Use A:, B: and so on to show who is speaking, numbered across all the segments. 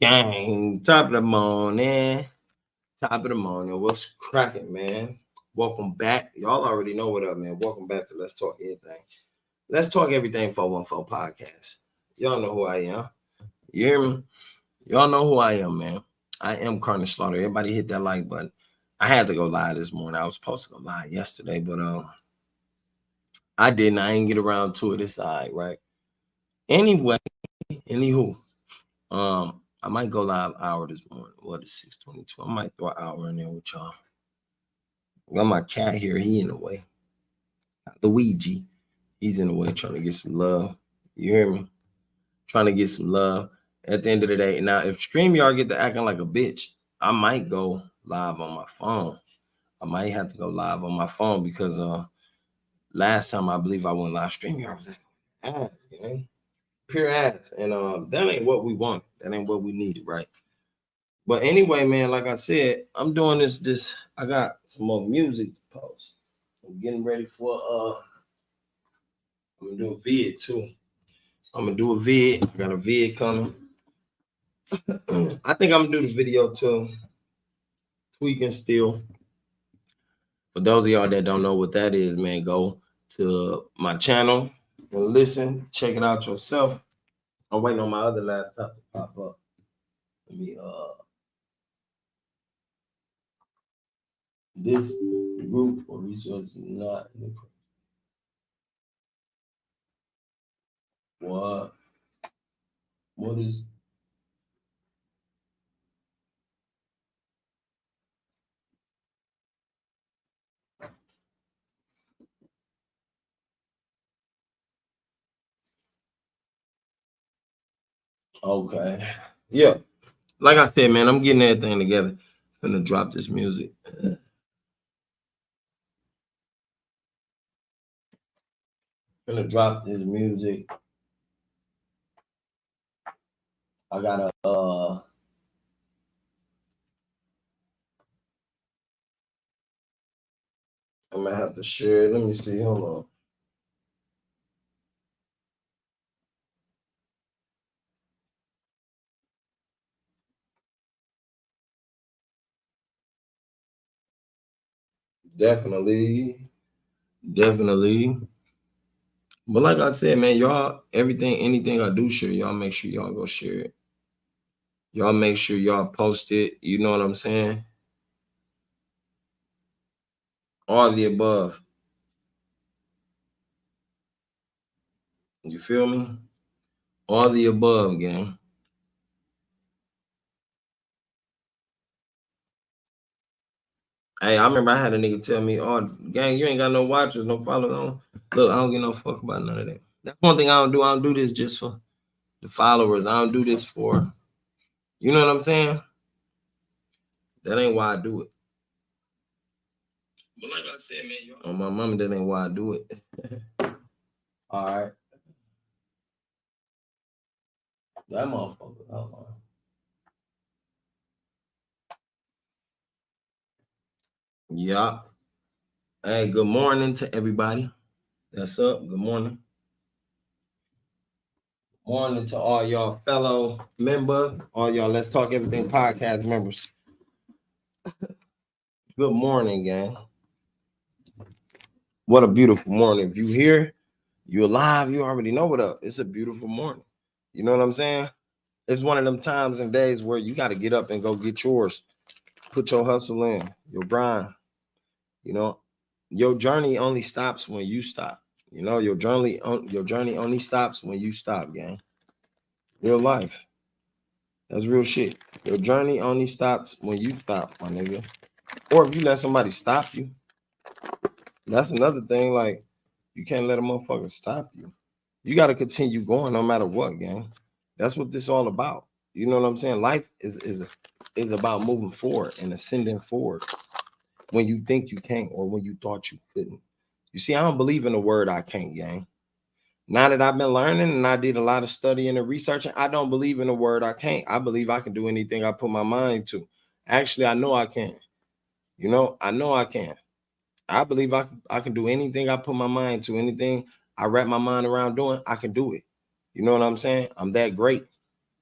A: Gang, top of the morning. Top of the morning. What's cracking, man? Welcome back. Y'all already know what up, man. Welcome back to Let's Talk Everything. Let's Talk Everything 414 podcast. Y'all know who I am. You hear me? Y'all know who I am, man. I am Carnage Slaughter. Everybody hit that like button. I had to go live this morning. I was supposed to go live yesterday, but I didn't. I didn't get around to it. It's all right? Anyway, anywho, I might go live hour this morning. What is 6:22? I might throw an hour in there with y'all. Got my cat here. He in the way. Luigi. He's in the way trying to get some love. You hear me? Trying to get some love. At the end of the day. Now, if StreamYard get to acting like a bitch, I might go live on my phone. I might have to go live on my phone because last time I believe I went live, StreamYard was acting ass, gang. Pure ass. And that ain't what we want. That ain't what we needed, right? But anyway, man, like I said, I'm doing this. I got some more music to post. I'm getting ready for I'm gonna do a vid too. I'm gonna do a vid. I got a vid coming. I think I'm gonna do the video too. Tweaking still. For those of y'all that don't know what that is, man, go to my channel and listen. Check it out yourself. I'm waiting on my other laptop to pop up. Let me this group or resource is not what is okay. Yeah. Like I said, man, I'm getting everything together. I'm gonna drop this music. Gonna drop this music. I gotta I'm gonna have to share it. Let me see. Hold on. Definitely. But like I said, man, y'all, anything I do share, y'all make sure y'all go share it. Y'all make sure y'all post it. You know what I'm saying? All the above. You feel me? All the above, gang. Hey, I remember I had a nigga tell me, "Oh, gang, you ain't got no watchers, no followers." Look, I don't give no fuck about none of that. That's one thing I don't do. I don't do this just for the followers. I don't do this for, you know what I'm saying? That ain't why I do it. But like I said, man, on my mama, that ain't why I do it. All right. That motherfucker. Hold on. Yeah. Hey, good morning to everybody. That's up. Good morning. Morning to all y'all fellow members, all y'all Let's Talk Everything podcast members. Good morning, gang. What a beautiful morning. If you here, you alive, you already know what up. It's a beautiful morning. You know what I'm saying? It's one of them times and days where you got to get up and go get yours. Put your hustle in, your grind. You know, your journey only stops when you stop. You know, your journey only stops when you stop, gang. Real life. That's real shit. Your journey only stops when you stop, my nigga. Or if you let somebody stop you. That's another thing. Like, you can't let a motherfucker stop you. You got to continue going no matter what, gang. That's what this all about. You know what I'm saying? Life is about moving forward and ascending forward when you think you can't or when you thought you couldn't. You see, I don't believe in the word I can't, gang. Now that I've been learning and I did a lot of studying and researching, I don't believe in the word I can't. I believe I can do anything I put my mind to. Actually, I know I can. You know, I know I can. I believe I can do anything I put my mind to, anything I wrap my mind around doing, I can do it. You know what I'm saying? I'm that great.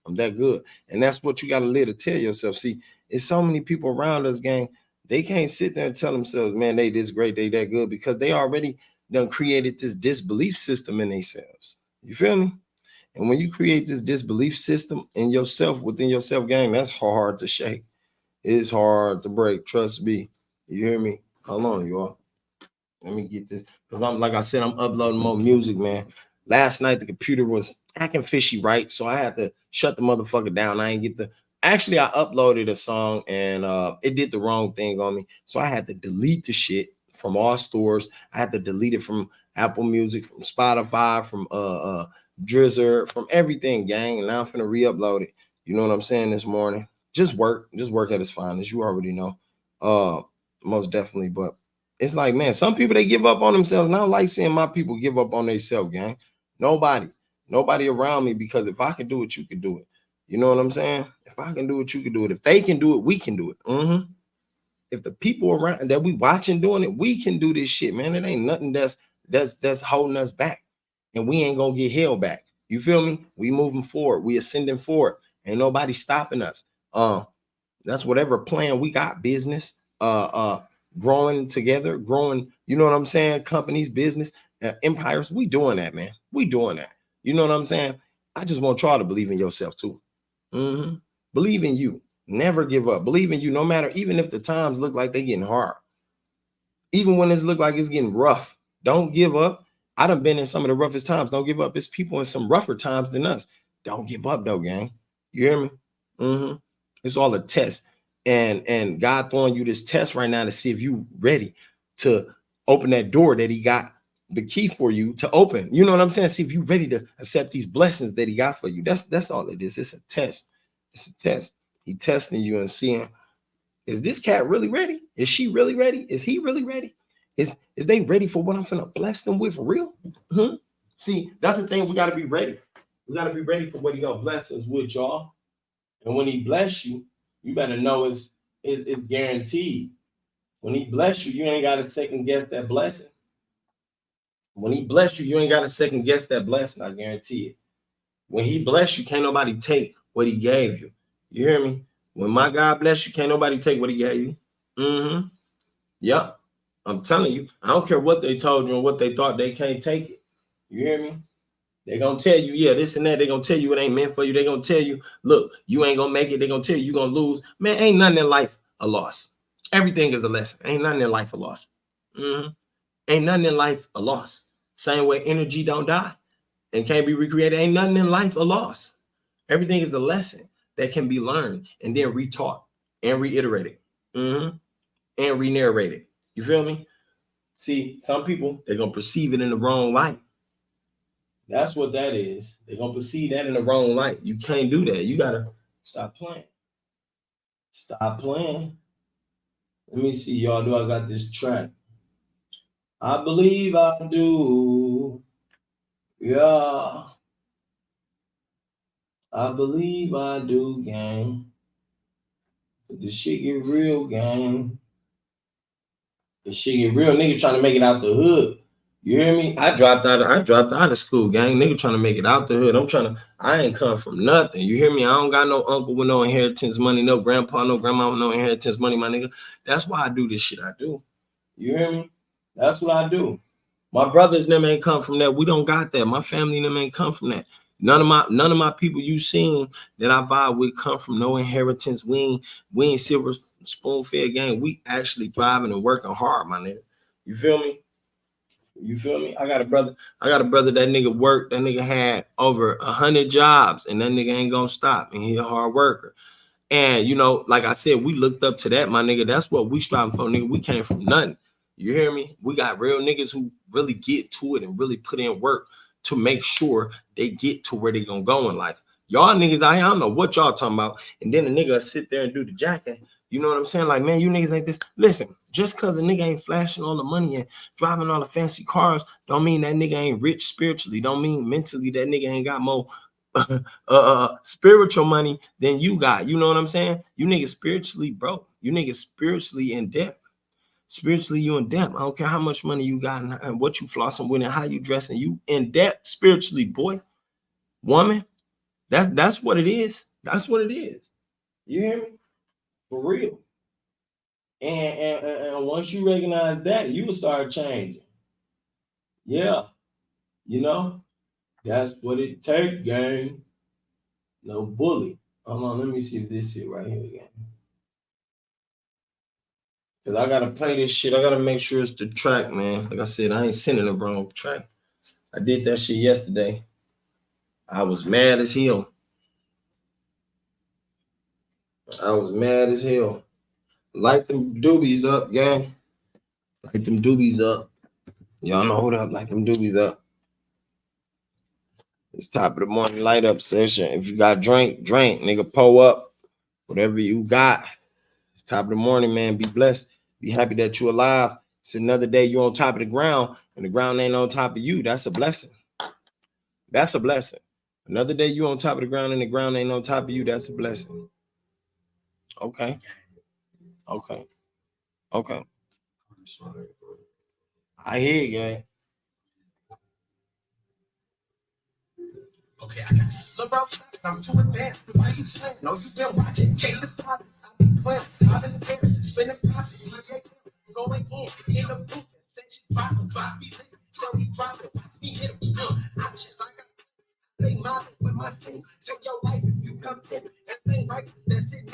A: I'm that good. And that's what you got to live to tell yourself. See, it's so many people around us, gang. They can't sit there and tell themselves, man, they this great, they that good, because they already done created this disbelief system in themselves. You feel me? And when you create this disbelief system in yourself, within yourself, gang, that's hard to shake. It's hard to break. Trust me. You hear me? Hold on, y'all. Let me get this. Because I'm like I said, I'm uploading more music, man. Last night the computer was acting fishy, right? So I had to shut the motherfucker down. I ain't get the actually I uploaded a song and it did the wrong thing on me. So I had to delete the shit from all stores. I had to delete it from Apple Music, from Spotify, from Drizzer, from everything, gang. And now I'm finna re-upload it. You know what I'm saying this morning? Just work at its finest. You already know. Most definitely, but it's like, man, some people they give up on themselves. And I don't like seeing my people give up on themselves, gang. Nobody around me, because if I can do it, you can do it. You know what I'm saying? If I can do it, you can do it. If they can do it, we can do it. If the people around that we watching doing it, we can do this shit, man. It ain't nothing that's holding us back, and we ain't gonna get held back. You feel me? We moving forward. We ascending forward. Ain't nobody stopping us. That's whatever plan we got. Business. Growing together, growing, you know what I'm saying? Companies, business, empires. We doing that, man. We doing that. You know what I'm saying? I just want y'all to believe in yourself too. Believe in you. Never give up. Believe in you, no matter, even if the times look like they're getting hard. Even when it's look like it's getting rough, don't give up. I done been in some of the roughest times. Don't give up. It's people in some rougher times than us. Don't give up though, gang. You hear me? It's all a test. And God throwing you this test right now to see if you ready to open that door that he got the key for you to open. You know what I'm saying? See if you ready to accept these blessings that he got for you. That's all it is. It's a test. It's a test. He testing you and seeing, is this cat really ready? Is she really ready? Is he really ready? Is they ready for what I'm finna bless them with for real? See, that's the thing. We got to be ready. We got to be ready for what he gonna bless us with, y'all. And when he bless you, you better know it's guaranteed. When he bless you, you ain't got to second guess that blessing. When he bless you, you ain't got to second guess that blessing. I guarantee it. When he bless you, can't nobody take what he gave you. You hear me? When my God bless you, can't nobody take what he gave you. Yep. I'm telling you, I don't care what they told you and what they thought, they can't take it. You hear me? They're going to tell you, yeah, this and that. They're going to tell you it ain't meant for you. They're going to tell you, look, you ain't going to make it. They're going to tell you you're going to lose. Man, ain't nothing in life a loss. Everything is a lesson. Ain't nothing in life a loss. Ain't nothing in life a loss. Same way energy don't die and can't be recreated. Ain't nothing in life a loss. Everything is a lesson that can be learned and then retaught and reiterated and re-narrated. You feel me? See, some people, they're going to perceive it in the wrong light. That's what that is. They're going to perceive that in the wrong light. You can't do that. You got to stop playing. Stop playing. Let me see, y'all. Do I got this track? I believe I do. Yeah. I believe I do, gang. But this shit get real, gang. This shit get real. Niggas trying to make it out the hood. You hear me? I dropped out of school, gang. Nigga trying to make it out the hood. I ain't come from nothing. You hear me? I don't got no uncle with no inheritance money, no grandpa, no grandma with no inheritance money, my nigga. That's why I do this shit I do. You hear me? That's what I do. My brothers them ain't come from that. We don't got that. My family them ain't come from that. None of my people you seen that I vibe with come from no inheritance. We ain't silver spoon fed, gang. We actually thriving and working hard, my nigga. You feel me? You feel me? I got a brother that nigga worked. That nigga had over 100 jobs, and that nigga ain't gonna stop. And he a hard worker. And you know, like I said, we looked up to that, my nigga. That's what we striving for, nigga. We came from nothing. You hear me? We got real niggas who really get to it and really put in work to make sure they get to where they gonna go in life. Y'all niggas, I don't know what y'all talking about. And then the nigga sit there and do the jacking. You know what I'm saying? Like, man, you niggas ain't this. Listen, just because a nigga ain't flashing all the money and driving all the fancy cars, don't mean that nigga ain't rich spiritually. Don't mean mentally that nigga ain't got more spiritual money than you got. You know what I'm saying? You niggas spiritually broke. You niggas spiritually in debt. Spiritually, you in debt. I don't care how much money you got and what you flossing with and how you dressing. You in debt spiritually, boy, woman. That's what it is. That's what it is. You hear me? For real. And once you recognize that, you will start changing. Yeah, you know, that's what it takes, gang. No bully. Hold on, let me see this shit right here again. Cause I gotta play this shit. I gotta make sure it's the track, man. Like I said, I ain't sending the wrong track. I did that shit yesterday. I was mad as hell. I was mad as hell. Light them doobies up, gang. Light them doobies up. Y'all know what up. Light them doobies up. It's top of the morning light up session. If you got drink, drink. Nigga, pull up. Whatever you got. It's top of the morning, man. Be blessed. Be happy that you're alive. It's another day you're on top of the ground and the ground ain't on top of you. That's a blessing. That's a blessing. Another day you on top of the ground and the ground ain't on top of you. That's a blessing. Okay. Okay. Okay. I hear you, gang. Okay, I got the route. I'm too advanced. Why you saying? No, you been watching. Change the pockets. I've been playing. I've been there. Spinning pockets. Going in the booth. Drop me. Tell me drop it. Watch me hit him. Options. I got. They model with my things. Take your life if you come in. That thing right, that's it.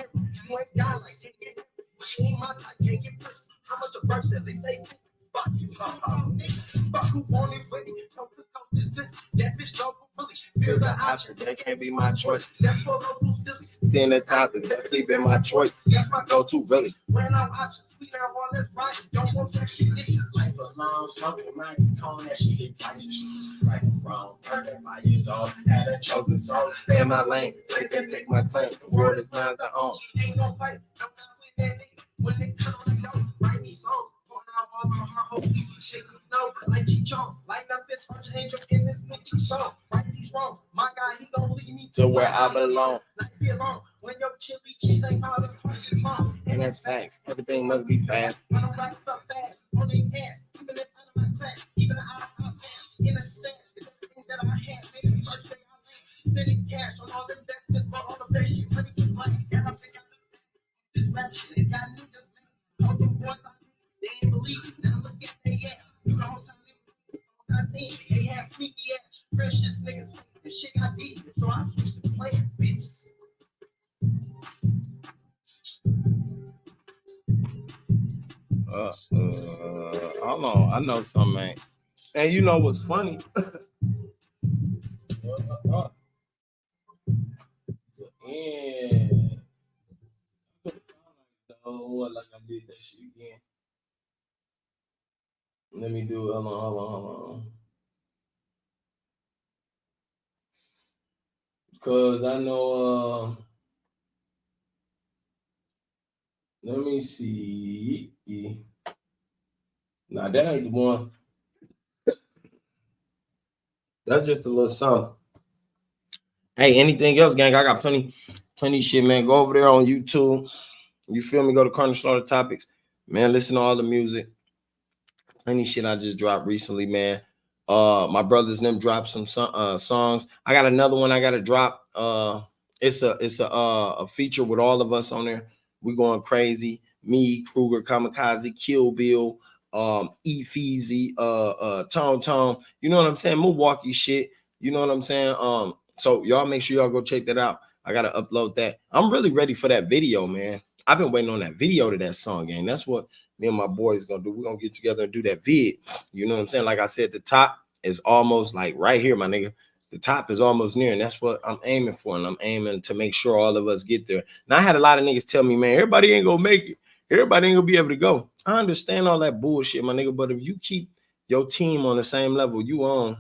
A: You ain't got like it. She ain't my type, can't get pussy. How much a verse at least they fuck you, nigga. Fuck who wanted with me. Talk the coast is good. That bitch don't bully. Feel the option, that can't be my choice. That's for local Philly. Then the top is definitely been my choice. That's my go-to, really. When I'm options, we now on let's ride. Don't want that shit, nigga. Life alone, something right. Calling that shit hit prices. Right and wrong, 35 years old. Had a chosen soul. Stay in my lane. They can take my claim. The world is mine to own. Ain't no fight. I'm not with that nigga. When they come on the door, write me songs. Going out all my heart, hope these shit you know. Like G-Chong, light up this archangel in this new song. Right these wrongs. My guy, he gon' lead me to where I belong. Not feel long. When your chili cheese ain't powder twice as long. And that's facts. Everything must be fast. When I'm right up fast, on the ass. Even if I'm my tag, even out of pass. In a sense, it's the things that I had. Maybe the first day I land. Spending cash on all the investments, but all the best shit, money get money. And I think this rap shit, it got niggas mad. All them boys they ain't believe it. Now look at they ass. You know what I'm saying? They have freaky ass, precious niggas. This shit got deep, so I switched to play it, bitch. Hold on, I know something, man. And you know what's funny? And like I did that shit again. Let me do it. Hold on. Cause I know let me see. Nah, that ain't the one. That's just a little something. Hey, anything else, gang? I got plenty shit, man. Go over there on YouTube. You feel me? Go to Corner Slaughter Topics. Man, listen to all the music. Plenty shit I just dropped recently, man. My brothers and them dropped some songs. I got another one I gotta drop. It's a feature with all of us on there. We going crazy. Me, Kruger, Kamikaze, Kill Bill, E Feezy, Tone. You know what I'm saying? Milwaukee shit. You know what I'm saying? So y'all make sure y'all go check that out. I gotta upload that. I'm really ready for that video, man. I've been waiting on that video to that song, gang. That's what me and my boys gonna do. We're gonna get together and do that vid. You know what I'm saying? Like I said, the top is almost like right here, my nigga. The top is almost near, and that's what I'm aiming for. And I'm aiming to make sure all of us get there. Now, I had a lot of niggas tell me, man, everybody ain't gonna make it. Everybody ain't gonna be able to go. I understand all that bullshit, my nigga. But if you keep your team on the same level you on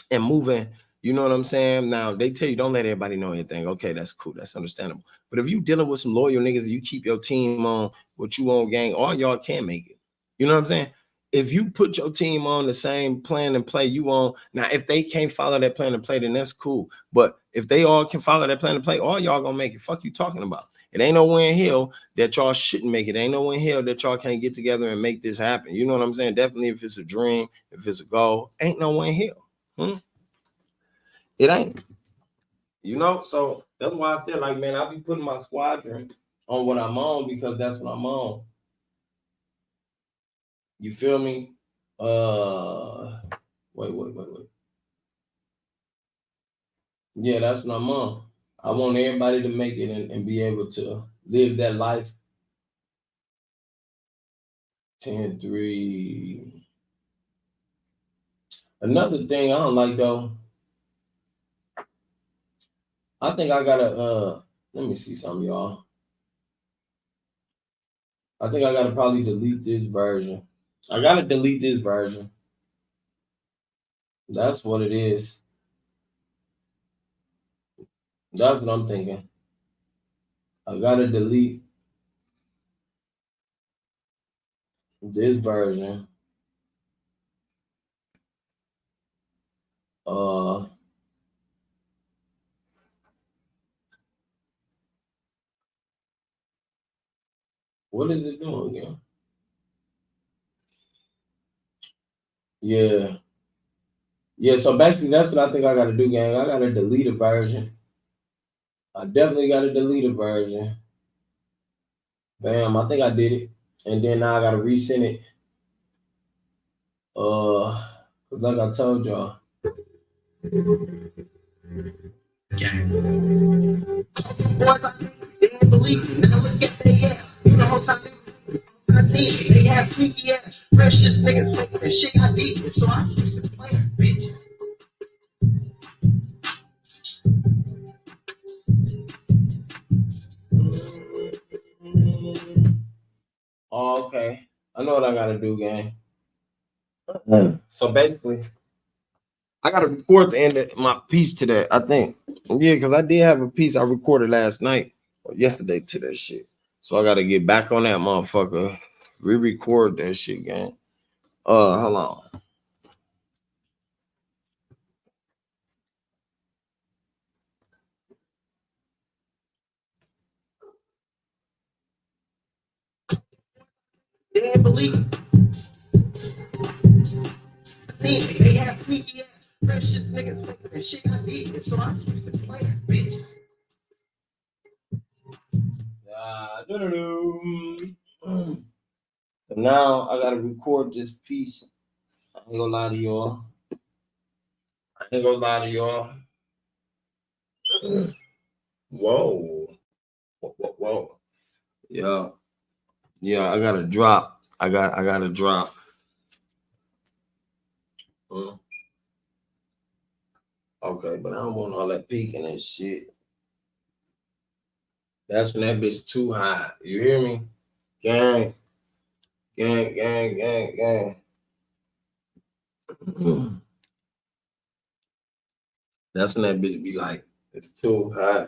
A: and moving, you know what I'm saying? Now, they tell you don't let everybody know anything. Okay, that's cool. That's understandable. But if you dealing with some loyal niggas and you keep your team on what you on, gang, all y'all can make it. You know what I'm saying? If you put your team on the same plan and play you on, now if they can't follow that plan and play, then that's cool. But if they all can follow that plan and play, all y'all gonna make it. Fuck you talking about. It ain't nowhere in hell that y'all shouldn't make it. Ain't nowhere in hell that y'all can't get together and make this happen. You know what I'm saying? Definitely if it's a dream, if it's a goal, ain't nowhere in hell. It ain't. You know, so that's why I feel like, man, I be putting my squadron on what I'm on because that's what I'm on. You feel me? Wait. Yeah, that's what I'm on. I want everybody to make it and be able to live that life. 10-3. Another thing I don't like though, I think I gotta let me see something, y'all. I think I gotta probably delete this version. I gotta delete this version. That's what it is. That's what I'm thinking. I gotta delete this version. What is it doing again? Yeah. Yeah, so basically that's what I think I gotta do, gang. I gotta delete a version. I definitely gotta delete a version. Bam, I think I did it. And then now I gotta resend it. Cause like I told y'all. Gang. Boys, I didn't believe me. Now look at they ass. You know whole time I see it. They have freaky ass, precious niggas. And shit got deep. So I switched to player, bitch. Oh, okay. I know what I gotta do, gang. So basically, I gotta record the end of my piece to that. I think, yeah, because I did have a piece I recorded last night or yesterday to that shit. So I gotta get back on that motherfucker, re-record that shit, gang. Hold on. Didn't believe it. They have freaky ass, precious niggas. And shit got deep. So I switched to player, bitch. So now I gotta record this piece. I ain't gonna lie to y'all. Whoa. Yeah, I gotta drop. I gotta drop. Okay, but I don't want all that peeking and shit. That's when that bitch too high. You hear me? Gang. That's when that bitch be like, it's too high.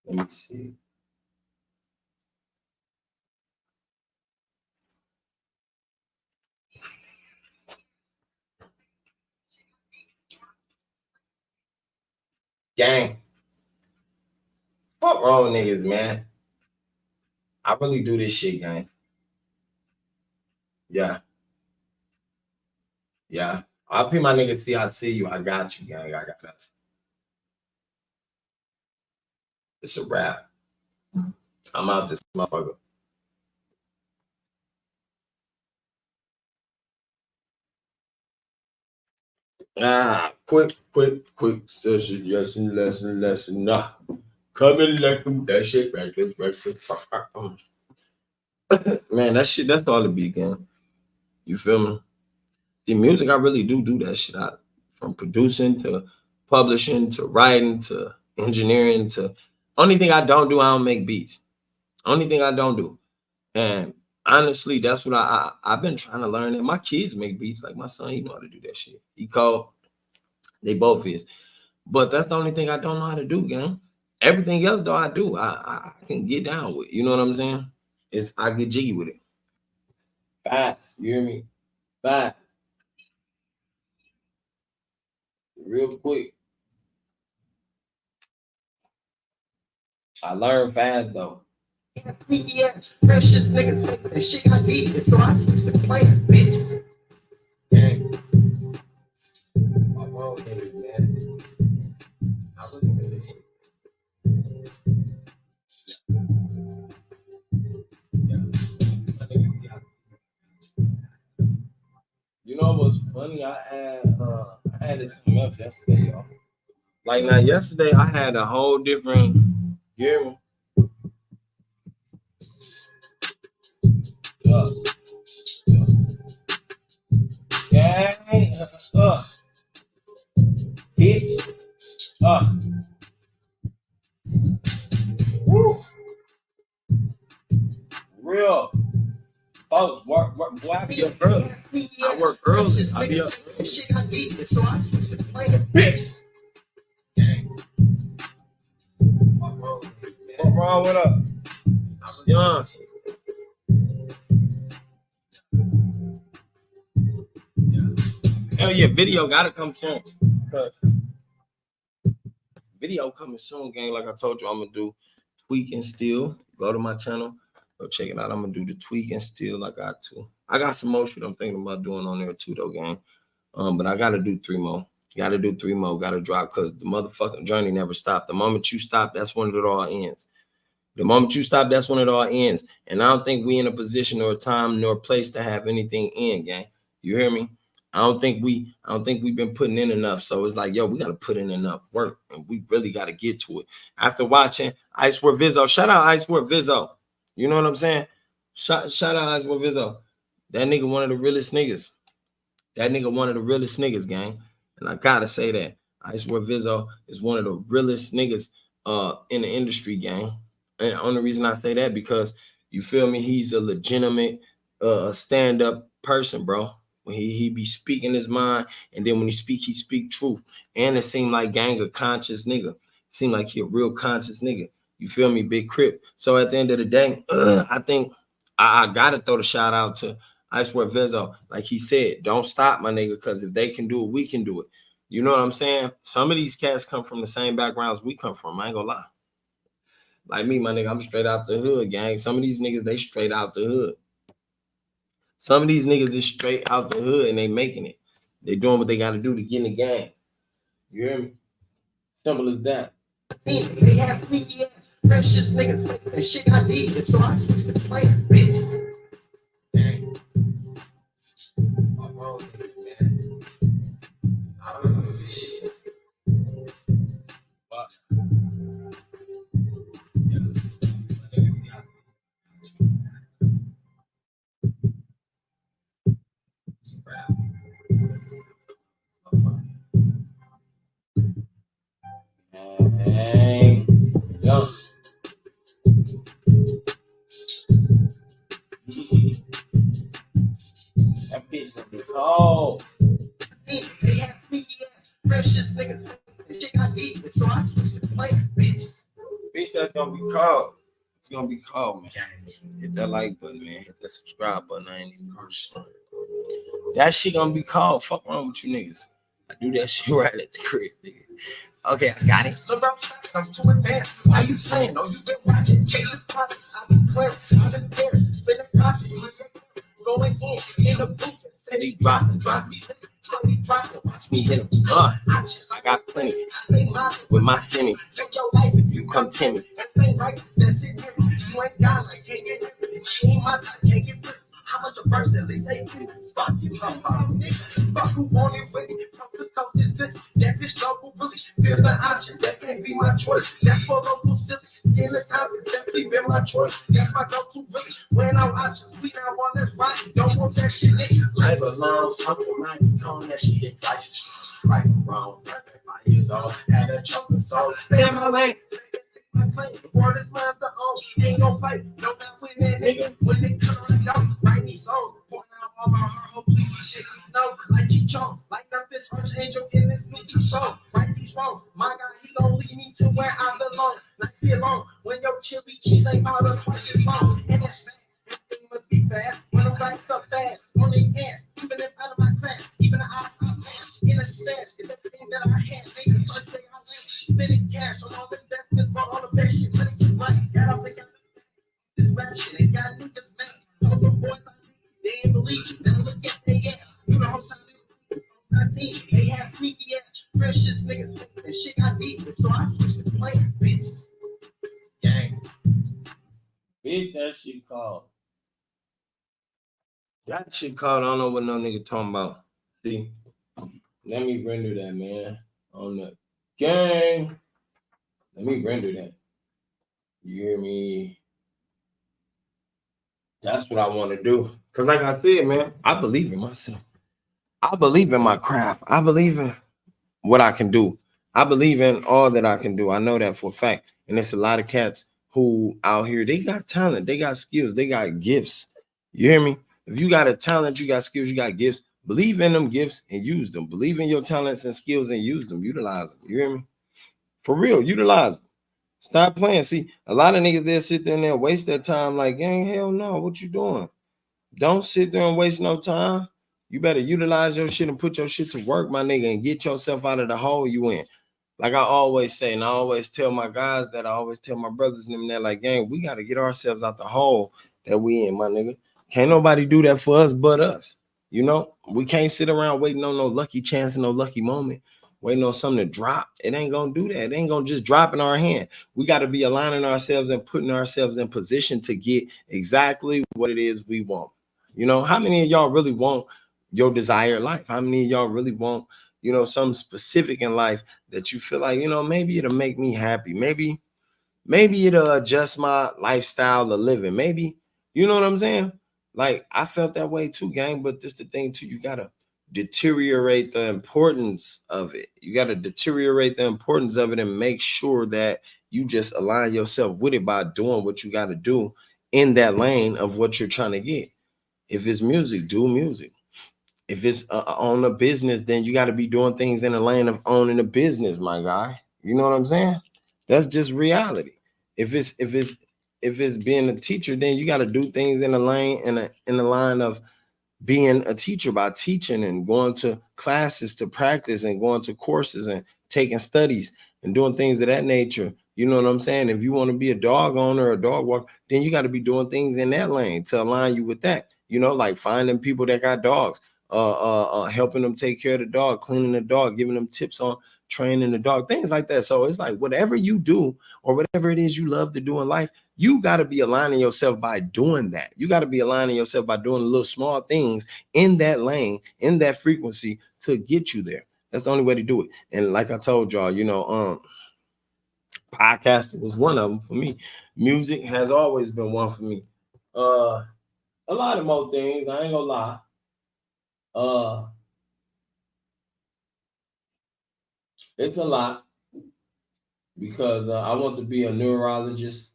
A: Let me see. Gang. Fuck wrong niggas, man. I really do this shit, gang. Yeah. I'll pay my niggas see I see you. I got you, gang. I got us. It's a wrap. I'm out this motherfucker. Quick session, lesson. Nah. Come in like that shit right this. Man, that shit, that's all it be, gang. You feel me? The music, I really do that shit. From producing to publishing to writing to engineering to only thing I don't do, I don't make beats. Only thing I don't do. And honestly, that's what I've been trying to learn. And my kids make beats. Like my son, he know how to do that shit. He called, they both is. But that's the only thing I don't know how to do, gang. Everything else though I do, I can get down with. You know what I'm saying? I get jiggy with it. Fast, you hear me? Fast. Real quick. I learn fast though. PTX, precious niggas, and shit got deep. So I switched to player, bitch. wrong with it, man? I look at this shit. You know what's funny? I had this something else yesterday, y'all. Like now, yesterday I had a whole different. You hear me? Gang, bitch, woo, real. Folks, work, boy, I be up early. I work early. I be up early. Bitch. What wrong with her? Young. Hell yeah, video gotta come soon. Cause video coming soon, gang. Like I told you, I'm gonna do tweaking still. Go to my channel. Go check it out. I'm gonna do the tweaking still. I got some more shit I'm thinking about doing on there too, though, gang. But I gotta do 3 more. Gotta do 3 more. Gotta drop because the motherfucking journey never stopped. The moment you stop, that's when it all ends. The moment you stop, that's when it all ends. And I don't think we in a position or a time nor a place to have anything end, gang. You hear me? I don't think we've been putting in enough. So it's like, yo, we got to put in enough work and we really got to get to it. After watching Icewear Vizzo, shout out Icewear Vizzo. You know what I'm saying? Shout out Icewear Vizzo. That nigga one of the realest niggas. Gang. And I gotta say that Icewear Vizzo is one of the realest niggas in the industry, gang. And the only reason I say that because you feel me, he's a legitimate stand-up person, bro. When he be speaking his mind, and then when he speak truth. And it seemed like gang a conscious nigga. Seemed like he a real conscious nigga. You feel me, Big Crip. So at the end of the day, I think I gotta throw the shout out to Icewear Vizzo. Like he said, don't stop, my nigga, because if they can do it, we can do it. You know what I'm saying? Some of these cats come from the same backgrounds we come from. I ain't gonna lie. Like me, my nigga, I'm straight out the hood, gang. Some of these niggas, they straight out the hood. Some of these niggas is straight out the hood and they making it. They doing what they got to do to get in the game. You hear me? Simple as that. They have PTS, precious niggas, and shit got deep, so I switched the plan, bitch. Dang. I'm wrong with it, man. I don't know this shit. But, hey, yo. That bitch gonna be cold. They have PTS, precious niggas, and shit got deep, so I switched the plan, bitch. Bitch, that's gonna be cold. It's gonna be cold, man. Hit that like button, man. Hit that subscribe button. I ain't even gonna. That shit gonna be cold. Fuck wrong with you niggas. I do that shit right at the crib, nigga. Okay, I got it. So bro, I'm too advanced. Why you playing? No, you been watching. Chasing profits. I've been clear. I've been there. Spinning profits. Going in the booth. Steady dropping. Steady dropping. Watch me hit him. I got plenty. With my semi. Take your life if you come to me. That ain't right. That's it. You ain't got like can't get it. She ain't my type. Can't get it. How much a first at least they do? Fuck you, fuck nigga. Fuck who want it with me? Talk to talk this good. That bitch local bully. Feels the option. That can't be my choice. That's for local silly. In the top, definitely been my choice. That's my go-to bully. When I'm options, we now on this right. Don't want that shit, nigga. Life alone. I'm going calling that shit advice. Right and wrong. 5 years old. Had a choking soul. Stay in my lane. My claim, the word is mine to own. Ain't no fight, no not winning, nigga. When they come on, don't write me songs. Point out all my heart, hopefully shit these notes. Like Chichon, like not this archangel in this new song. Right these wrongs, my God, he gon' lead me to where I belong. Not stay alone, when your chili cheese ain't powder twice as long. And it's fast, everything must be fast. When I'm right up fast, on the gas, even if out of my class, even out of my class. In a stash, it's the things that I had. They the first day I went, spending cash on all the investments, bought all the best shit, money, got off the got this rap shit, they got niggas mad. All the boys they ain't believe you, now look at they ass. You know how time they have PTS, shit got deep, so I switched the plans, bitch. Gang. Bitch, that shit called. That shit called. I don't know what no nigga talking about. See, let me render that, man. On the gang. Let me render that. You hear me? That's what I want to do. Cause like I said, man, I believe in myself. I believe in my craft. I believe in what I can do. I believe in all that I can do. I know that for a fact. And there's a lot of cats who out here, they got talent, they got skills, they got gifts. You hear me? If you got a talent, you got skills, you got gifts, believe in them gifts and use them. Believe in your talents and skills and use them. Utilize them. You hear me? For real, utilize them. Stop playing. See, a lot of niggas there sit there and they'll waste their time like, gang, hell no, what you doing? Don't sit there and waste no time. You better utilize your shit and put your shit to work, my nigga, and get yourself out of the hole you in. Like I always say, and I always tell my guys that, I always tell my brothers and them that, like, gang, we got to get ourselves out the hole that we in, my nigga. Can't nobody do that for us but us. You know, we can't sit around waiting on no lucky chance and no lucky moment, waiting on something to drop. It ain't gonna do that. It ain't gonna just drop in our hand. We got to be aligning ourselves and putting ourselves in position to get exactly what it is we want. You know, how many of y'all really want your desired life? How many of y'all really want, you know, something specific in life that you feel like, you know, maybe it'll make me happy. Maybe it'll adjust my lifestyle of living. Maybe, you know what I'm saying? Like I felt that way too, gang. But this the thing too, you gotta deteriorate the importance of it. You gotta deteriorate the importance of it and make sure that you just align yourself with it by doing what you gotta do in that lane of what you're trying to get. If it's music, do music. If it's on a business, then you got to be doing things in the lane of owning a business, my guy. You know what I'm saying? That's just reality. If it's being a teacher, then you got to do things in the lane in the line of being a teacher by teaching and going to classes to practice and going to courses and taking studies and doing things of that nature. You know what I'm saying? If you want to be a dog owner or a dog walker, then you got to be doing things in that lane to align you with that. You know, like finding people that got dogs, helping them take care of the dog, cleaning the dog, giving them tips on training the dog, things like that. So it's like whatever you do or whatever it is you love to do in life, you got to be aligning yourself by doing that. You got to be aligning yourself by doing little small things in that lane, in that frequency to get you there. That's the only way to do it. And like I told y'all, you know, podcasting was one of them for me. Music has always been one for me. A lot of more things, I ain't gonna lie. It's a lot because I want to be a neurologist.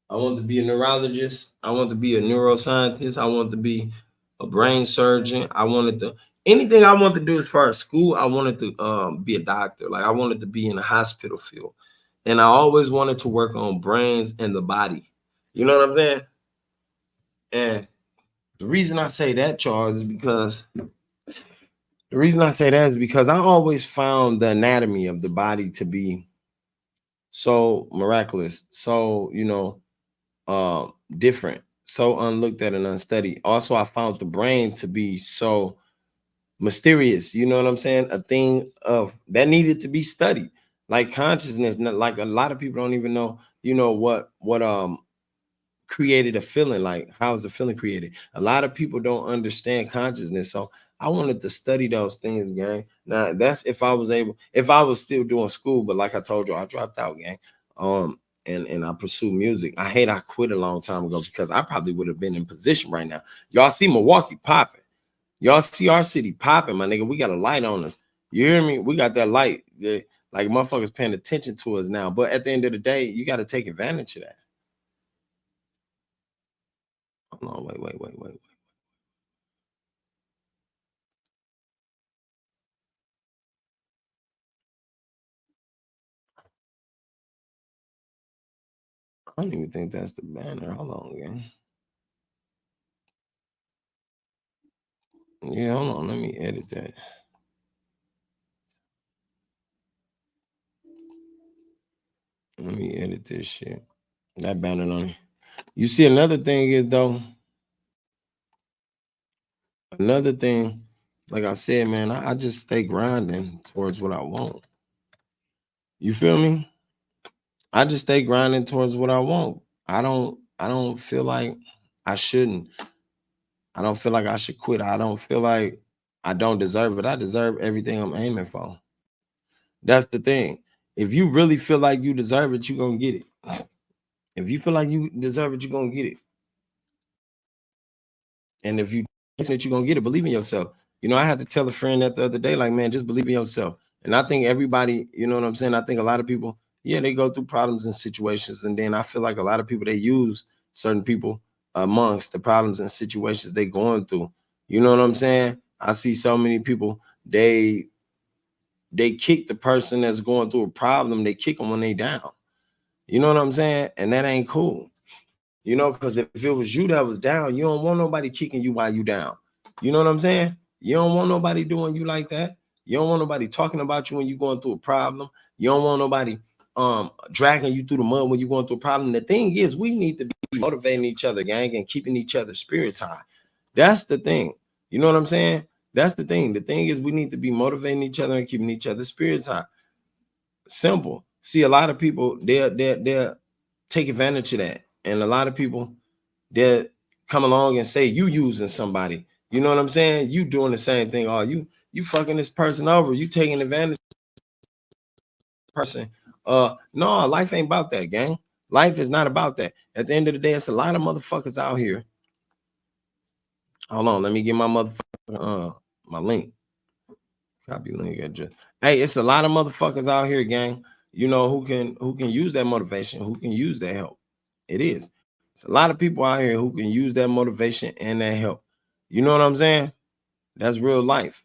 A: I want to be a neurologist. I want to be a neuroscientist. I want to be a brain surgeon. I wanted to anything I want to do as far as school. I wanted to be a doctor. Like I wanted to be in the hospital field, and I always wanted to work on brains and the body. You know what I'm saying? And the reason I say that, Charles, is because I always found the anatomy of the body to be so miraculous, so different, so unlooked at and unstudied. Also, I found the brain to be so mysterious. You know what I'm saying? A thing of that needed to be studied, like consciousness. Like a lot of people don't even know. You know what created a feeling, like how is the feeling created. A lot of people don't understand consciousness, so I wanted to study those things, gang. Now that's if I was still doing school, but like I told you, I dropped out, gang. And I pursue music. I quit a long time ago because I probably would have been in position right now. Y'all see Milwaukee popping. Y'all see our city popping, my nigga. We got a light on us. You hear me? We got that light. Like motherfuckers paying attention to us now. But at the end of the day, you got to take advantage of that. Hold on, wait. I don't even think that's the banner. Hold on, again. Yeah, hold on. Let me edit that. Let me edit this shit. That banner on it. You see, another thing is though. Another thing, like I said, man, I just stay grinding towards what I want. You feel me? I just stay grinding towards what I want. I don't feel like I shouldn't. I don't feel like I should quit. I don't feel like I don't deserve it. I deserve everything I'm aiming for. That's the thing. If you really feel like you deserve it, you're gonna get it. If you feel like you deserve it, you're gonna get it. And if you think that you're gonna get it, believe in yourself. You know, I had to tell a friend that the other day, like, man, just believe in yourself. And I think everybody, you know what I'm saying? I think a lot of people, yeah, they go through problems and situations. And then I feel like a lot of people they use certain people amongst the problems and situations they going through. You know what I'm saying? I see so many people, they kick the person that's going through a problem, they kick them when they down. You know what I'm saying? And that ain't cool. You know, because if it was you that was down, you don't want nobody kicking you while you down. You know what I'm saying? You don't want nobody doing you like that. You don't want nobody talking about you when you're going through a problem. You don't want nobody dragging you through the mud when you're going through a problem. The thing is, we need to be motivating each other, gang, and keeping each other's spirits high. That's the thing. You know what I'm saying? That's the thing. The thing is, we need to be motivating each other and keeping each other's spirits high. Simple. See, a lot of people they'll take advantage of that, and a lot of people they'll come along and say you using somebody. You know what I'm saying? You doing the same thing. Oh, you fucking this person over. You taking advantage of the person. No, life ain't about that, gang. Life is not about that. At the end of the day, it's a lot of motherfuckers out here. Hold on, let me get my motherfucker my link. Copy link address. Hey, it's a lot of motherfuckers out here, gang. You know who can use that motivation, who can use that help. It is. It's a lot of people out here who can use that motivation and that help. You know what I'm saying? That's real life.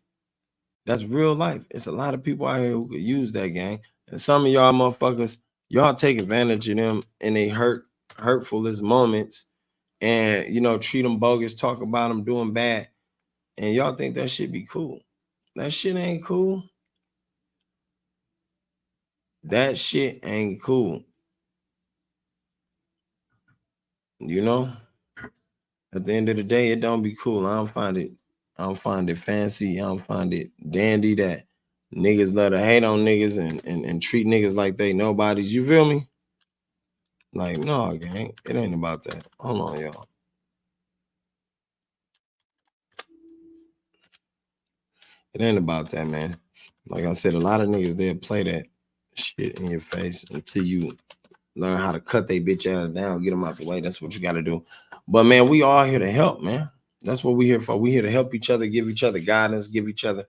A: That's real life. It's a lot of people out here who could use that, gang. And some of y'all motherfuckers, y'all take advantage of them in a hurtfulest moments, and you know, treat them bogus, talk about them doing bad, and y'all think that shit be cool. That shit ain't cool. That shit ain't cool. You know, at the end of the day, it don't be cool. I don't find it fancy. I don't find it dandy that niggas let her hate on niggas and treat niggas like they nobodies. You feel me? Like, no, gang, it ain't about that. Hold on, y'all. It ain't about that, man. Like I said, a lot of niggas they'll play that shit in your face until you learn how to cut they bitch ass down, get them out the way. That's what you got to do. But man, we all here to help, man. That's what we here for. We here to help each other, give each other guidance, give each other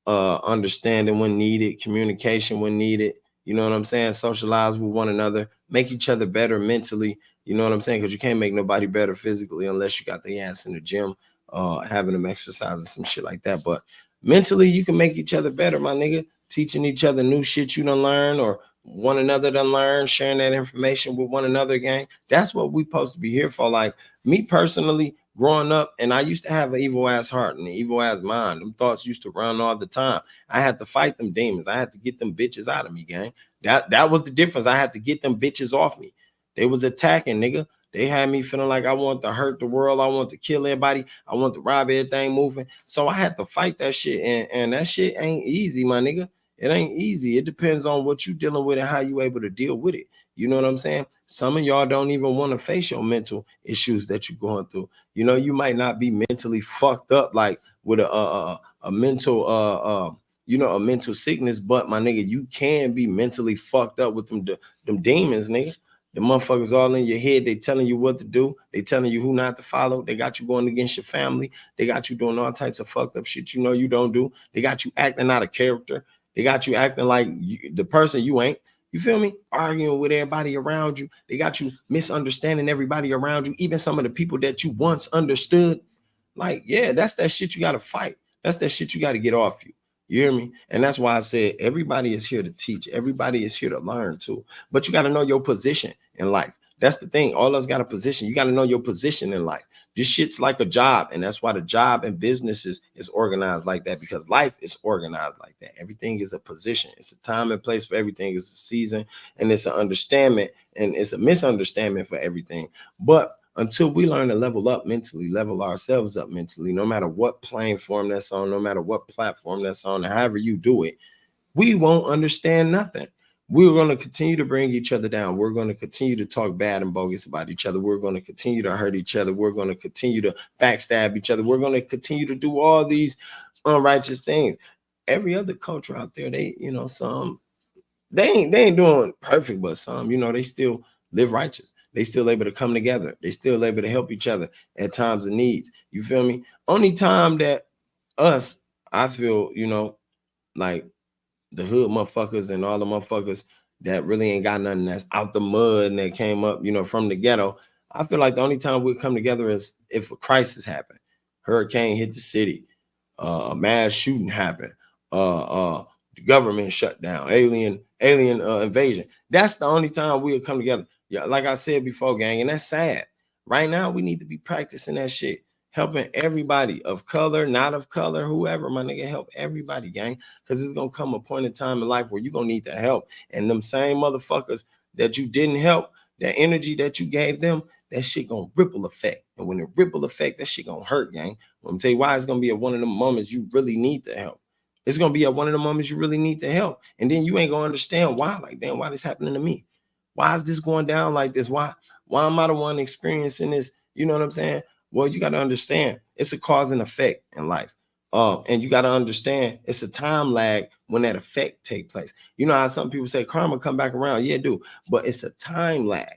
A: understanding when needed, communication when needed. You know what I'm saying? Socialize with one another, make each other better mentally. You know what I'm saying? Because you can't make nobody better physically unless you got the ass in the gym, having them exercise and some shit like that. But mentally, you can make each other better, my nigga. Teaching each other new shit you done learn or one another done learn, sharing that information with one another, gang. That's what we supposed to be here for. Like me personally, growing up, and I used to have an evil ass heart and an evil ass mind. Them thoughts used to run all the time. I had to fight them demons. I had to get them bitches out of me, gang. That was the difference. I had to get them bitches off me. They was attacking, nigga. They had me feeling like I want to hurt the world. I want to kill everybody. I want to rob everything moving. So I had to fight that shit. And that shit ain't easy, my nigga. It ain't easy. It depends on what you dealing with and how you able to deal with it. You know what I'm saying? Some of y'all don't even want to face your mental issues that you're going through. You know, you might not be mentally fucked up like with a mental you know, a mental sickness, but my nigga, you can be mentally fucked up with them demons, nigga. The motherfuckers all in your head. They telling you what to do. They telling you who not to follow. They got you going against your family. They got you doing all types of fucked up shit you know you don't do. They got you acting out of character. They got you acting like the person you ain't. You feel me? Arguing with everybody around you. They got you misunderstanding everybody around you, even some of the people that you once understood. Like, yeah, that's that shit you got to fight. That's that shit you got to get off you. You hear me? And that's why I said everybody is here to teach. Everybody is here to learn too. But you got to know your position in life. That's the thing. All of us got a position. You got to know your position in life. This shit's like a job. And that's why the job and businesses is organized like that, because life is organized like that. Everything is a position. It's a time and place for everything. It's a season, and it's an understanding, and it's a misunderstanding for everything. But until we learn to level up mentally, level ourselves up mentally, no matter what playing form that's on, no matter what platform that's on, however you do it, we won't understand nothing. we're going to continue to bring each other down. We're going to continue to talk bad and bogus about each other. We're going to continue to hurt each other. We're going to continue to backstab each other. We're going to continue to do all these unrighteous things. Every other culture out there, they, you know, some they ain't doing perfect, but some, you know, they still live righteous. They still able to come together. They still able to help each other at times of needs. You feel me? Only time that us, I feel, you know, like the hood motherfuckers and all the motherfuckers that really ain't got nothing, that's out the mud and that came up, you know, from the ghetto. I feel like the only time we come together is if a crisis happened, hurricane hit the city, a mass shooting happened, the government shut down, alien invasion. That's the only time we'll come together. Yeah, like I said before, gang, and that's sad. Right now, we need to be practicing that shit, helping everybody of color, not of color, whoever, my nigga, help everybody, gang. Because it's gonna come a point in time in life where you're gonna need the help. And them same motherfuckers that you didn't help, that energy that you gave them, that shit gonna ripple effect. And when it ripple effect, that shit gonna hurt, gang. I'm gonna tell you why. It's gonna be at one of the moments you really need the help. It's gonna be at one of the moments you really need the help. And then you ain't gonna understand why. Like, damn, why this happening to me? Why is this going down like this? Why am I the one experiencing this? You know what I'm saying? Well, you got to understand it's a cause and effect in life. And you got to understand it's a time lag when that effect take place. You know how some people say karma come back around? Yeah, do. But it's a time lag.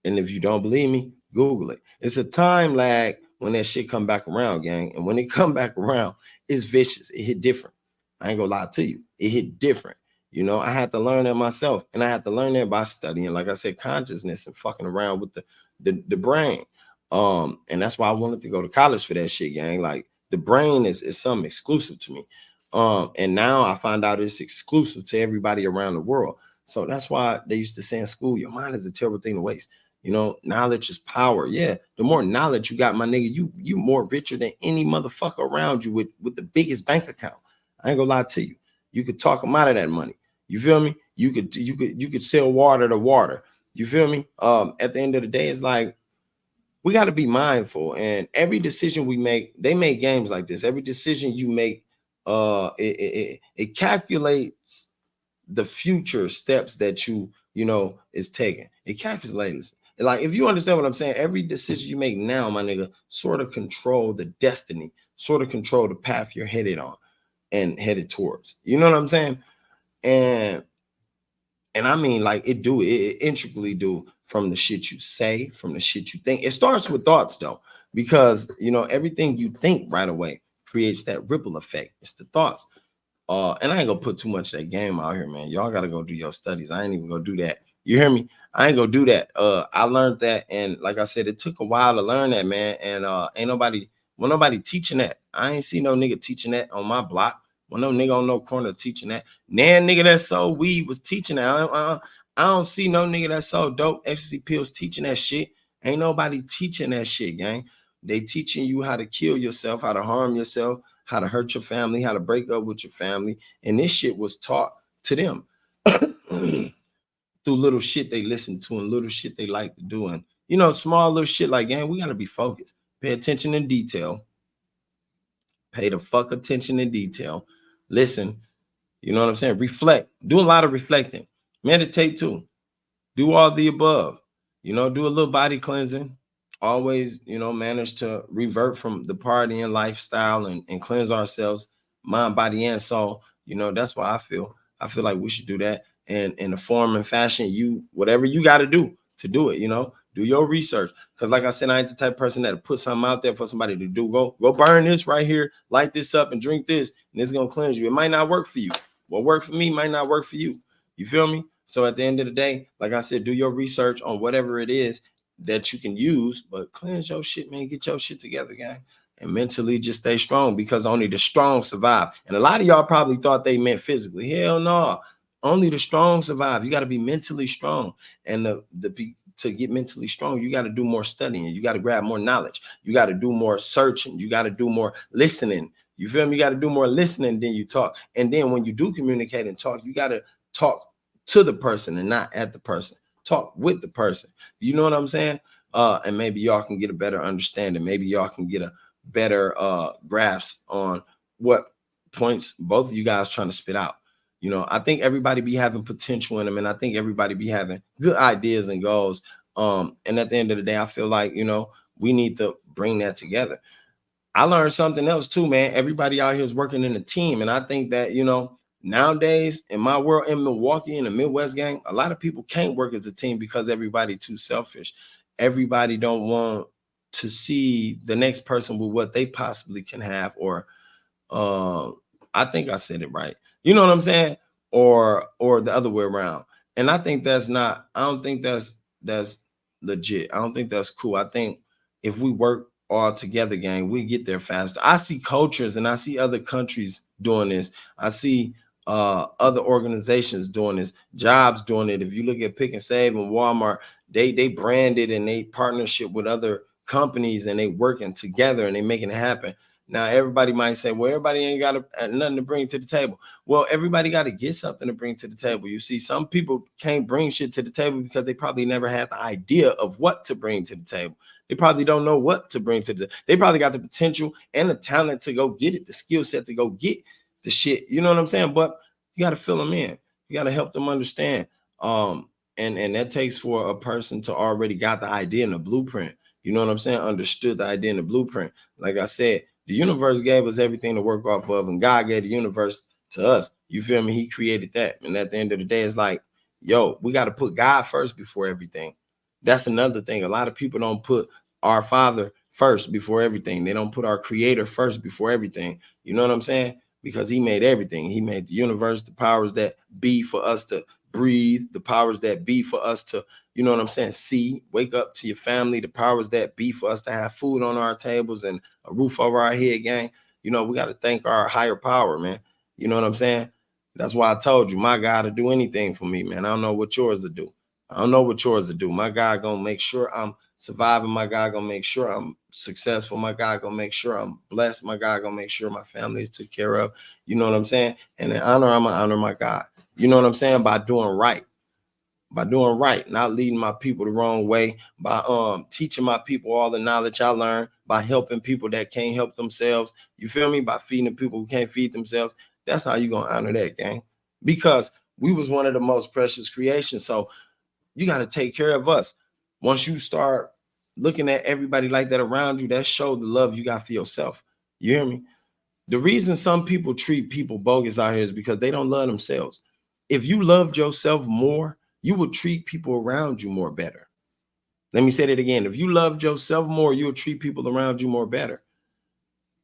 A: And if you don't believe me, Google it. It's a time lag when that shit come back around, gang. And when it come back around, it's vicious. It hit different. I ain't gonna lie to you. It hit different. You know, I had to learn that myself. And I had to learn that by studying, like I said, consciousness and fucking around with the brain. And that's why I wanted to go to college for that shit, gang. Like the brain is something exclusive to me. And now I find out it's exclusive to everybody around the world. So that's why they used to say in school, your mind is a terrible thing to waste. You know, knowledge is power. Yeah, the more knowledge you got, my nigga, you more richer than any motherfucker around you with the biggest bank account. I ain't gonna lie to you. You could talk them out of that money. You feel me? You could sell water to water. You feel me? At the end of the day, it's like we got to be mindful. And every decision we make, they make games like this. Every decision you make, it calculates the future steps that you know is taken. It calculates. Like if you understand what I'm saying, every decision you make now, my nigga, sort of control the destiny, sort of control the path you're headed on and headed towards. You know what I'm saying? And I mean, like it intricately do from the shit you say, from the shit you think. It starts with thoughts though, because you know everything you think right away creates that ripple effect. It's the thoughts. And I ain't gonna put too much of that game out here, man. Y'all gotta go do your studies. I ain't even gonna do that. You hear me? I ain't gonna do that. I learned that, and like I said, it took a while to learn that, man. And ain't nobody teaching that. I ain't see no nigga teaching that on my block. Well, no nigga on no corner teaching that. Nan nigga that sold weed was teaching that. I don't see no nigga that sold dope ecstasy pills teaching that shit. Ain't nobody teaching that shit, gang. They teaching you how to kill yourself, how to harm yourself, how to hurt your family, how to break up with your family. And this shit was taught to them through little shit they listen to and little shit they like to do. And, you know, small little shit like, gang, we got to be focused. Pay attention in detail. Pay the fuck attention in detail. Listen, you know what I'm saying? Reflect. Do a lot of reflecting. Meditate too. Do all the above. You know, do a little body cleansing. Always, you know, manage to revert from the partying lifestyle and cleanse ourselves, mind, body, and soul. You know, that's why I feel like we should do that. And in the form and fashion, you whatever you got to do it, you know, do your research. Because like I said, I ain't the type of person that put something out there for somebody to do. Go burn this right here, light this up and drink this, and it's gonna cleanse you. It might not work for you. What worked for me might not work for you. You feel me? So at the end of the day, like I said, do your research on whatever it is that you can use, but cleanse your shit, man. Get your shit together, gang. And mentally just stay strong, because only the strong survive. And a lot of y'all probably thought they meant physically. Hell no. Only the strong survive. You got to be mentally strong. And to get mentally strong, you got to do more studying. You got to grab more knowledge. You got to do more searching. You got to do more listening. You feel me? You got to do more listening than you talk. And then when you do communicate and talk, you got to talk to the person and not at the person. Talk with the person. You know what I'm saying? And maybe y'all can get a better understanding. Maybe y'all can get a better grasp on what points both of you guys trying to spit out. I think everybody be having potential in them, and I think everybody be having good ideas and goals. And at the end of the day, I feel like, we need to bring that together. I learned something else too, man. Everybody out here is working in a team. And I think that, nowadays in my world, in Milwaukee, in the Midwest gang, a lot of people can't work as a team because everybody too selfish. Everybody don't want to see the next person with what they possibly can have, or I think I said it right. You know what I'm saying? Or the other way around. And I think I don't think that's legit. I don't think that's cool. I think if we work all together, gang, we get there faster. I see cultures and I see other countries doing this. I see other organizations doing this, jobs doing it. If you look at Pick and Save and Walmart, they branded and they partnership with other companies, and they working together and they making it happen. Now, everybody might say, well, everybody ain't got nothing to bring to the table. Well, everybody got to get something to bring to the table. You see, some people can't bring shit to the table because they probably never had the idea of what to bring to the table. They probably don't know what to bring to the table. They probably got the potential and the talent to go get it, the skill set to go get the shit. You know what I'm saying? But you got to fill them in. You got to help them understand. And that takes for a person to already got the idea and the blueprint. You know what I'm saying? Understood the idea and the blueprint. Like I said, the universe gave us everything to work off of, and God gave the universe to us. You feel me? He created that. And at the end of the day, it's like, yo, we got to put God first before everything. That's another thing. A lot of people don't put our Father first before everything. They don't put our Creator first before everything. You know what I'm saying? Because He made everything. He made the universe, the powers that be for us to breathe, the powers that be for us to, you know what I'm saying, see, wake up to your family, the powers that be for us to have food on our tables and a roof over our head, gang. We got to thank our higher power, man. You know what I'm saying? That's why I told you, my God to do anything for me, man. I don't know what yours to do. I don't know what yours to do. My God gonna make sure I'm surviving. My God gonna make sure I'm successful. My God gonna make sure I'm blessed. My God gonna make sure my family is taken care of. You know what I'm saying? And in honor, I'm gonna honor my God. You know what I'm saying? By doing right. By doing right, not leading my people the wrong way, by teaching my people all the knowledge I learned, by helping people that can't help themselves. You feel me? By feeding people who can't feed themselves. That's how you gonna honor that, gang. Because we was one of the most precious creations. So you got to take care of us. Once you start looking at everybody like that around you, that shows the love you got for yourself. You hear me? The reason some people treat people bogus out here is because they don't love themselves. If you loved yourself more, you would treat people around you more better. Let me say that again. If you loved yourself more, you would treat people around you more better.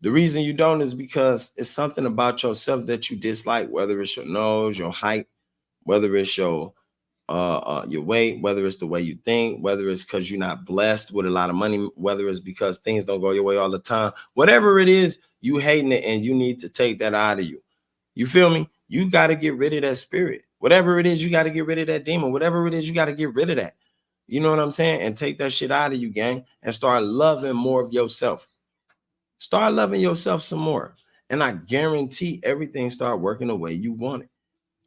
A: The reason you don't is because it's something about yourself that you dislike, whether it's your nose, your height, whether it's your weight, whether it's the way you think, whether it's because you're not blessed with a lot of money, whether it's because things don't go your way all the time, whatever it is, you hating it, and you need to take that out of you. You feel me? You got to get rid of that spirit. Whatever it is, you got to get rid of that demon. Whatever it is, you got to get rid of that. You know what I'm saying? And take that shit out of you, gang, and start loving more of yourself. Start loving yourself some more. And I guarantee everything start working the way you want it.